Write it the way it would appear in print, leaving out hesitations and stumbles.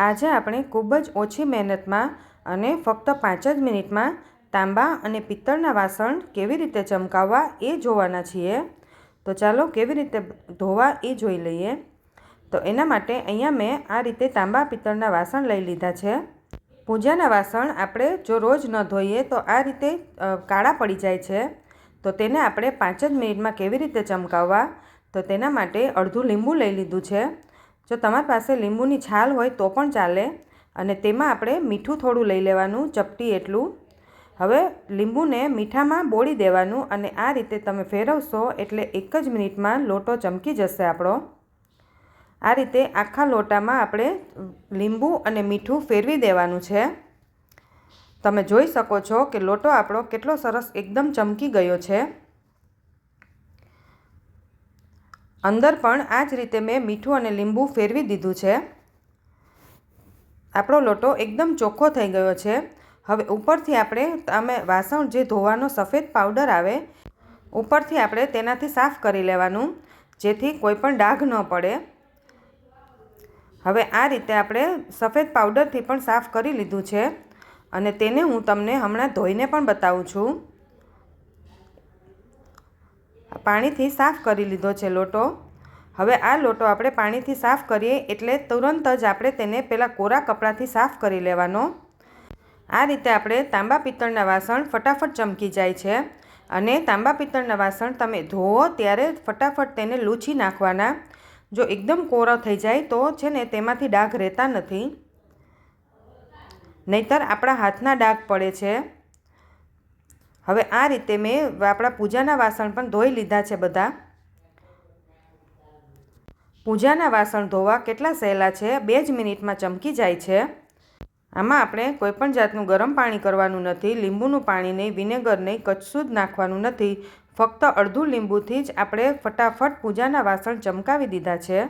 આજે આપણે ખૂબ જ ઓછી મહેનતમાં અને ફક્ત 5 જ મિનિટમાં તાંબા અને પિત્તળના વાસણ કેવી રીતે ચમકાવવા એ જોવાના છીએ। તો ચાલો કેવી રીતે ધોવા એ જોઈ લઈએ। તો એના માટે અહીંયા મેં આ રીતે તાંબા પિત્તળના વાસણ લઈ લીધા છે। પૂજાના વાસણ આપણે જો રોજ ન ધોઈએ તો આ રીતે કાળા પડી જાય છે। તો તેને આપણે 5 જ મિનિટમાં કેવી રીતે ચમકાવવા, તો તેના માટે અડધું લીંબુ લઈ લીધું છે। જો તમારી પાસે લીંબુની છાલ હોય તો પણ ચાલે, અને તેમાં આપણે મીઠું થોડું લઈ લેવાનું, ચપટી એટલું। હવે લીંબુને મીઠામાં બોળી દેવાનું, અને આ રીતે તમે ફેરવશો એટલે 1 જ મિનિટમાં લોટો ચમકી જશે આપણો। આ રીતે આખા લોટામાં આપણે લીંબુ અને મીઠું ફેરવી દેવાનું છે। તમે જોઈ શકો છો કે લોટો આપણો કેટલો સરસ એકદમ ચમકી ગયો છે। અંદર પણ આ જ રીતે મેં મીઠું અને લીંબુ ફેરવી દીધું છે। આપણો લોટો એકદમ ચોખ્ખો થઈ ગયો છે। હવે ઉપરથી આપણે વાસણ જે ધોવાનો સફેદ પાવડર આવે, ઉપરથી આપણે તેનાથી સાફ કરી લેવાનું, જેથી કોઈ પણ ડાઘ ન પડે। હવે આ રીતે આપણે સફેદ પાવડરથી પણ સાફ કરી લીધું છે, અને તેને હું તમને હમણાં ધોઈને પણ બતાવું છું। પાણીથી સાફ કરી લીધો છે લોટો। હવે આ લોટો આપણે પાણીથી સાફ કરીએ એટલે તુરંત જ આપણે તેને પહેલાં કોરા કપડાથી સાફ કરી લેવાનો। આ રીતે આપણે તાંબા પિત્તળના વાસણ ફટાફટ ચમકી જાય છે। અને તાંબા પિત્તળના વાસણ તમે ધોવો ત્યારે ફટાફટ તેને લૂછી નાખવાના। જો એકદમ કોરો થઈ જાય તો છે ને તેમાંથી ડાઘ રહેતા નથી, નહીંતર આપણા હાથના ડાઘ પડે છે। હવે આ રીતે મેં આપણા પૂજાના વાસણ પણ ધોઈ લીધા છે બધા। પૂજાના વાસણ ધોવા કેટલા સહેલા છે, 2 જ મિનિટમાં ચમકી જાય છે। આમાં આપણે કોઈપણ જાતનું ગરમ પાણી કરવાનું નથી, લીંબુનું પાણી નહીં, વિનેગર નહીં, કશું જ નાખવાનું નથી। ફક્ત અડધું લીંબુથી જ આપણે ફટાફટ પૂજાના વાસણ ચમકાવી દીધા છે।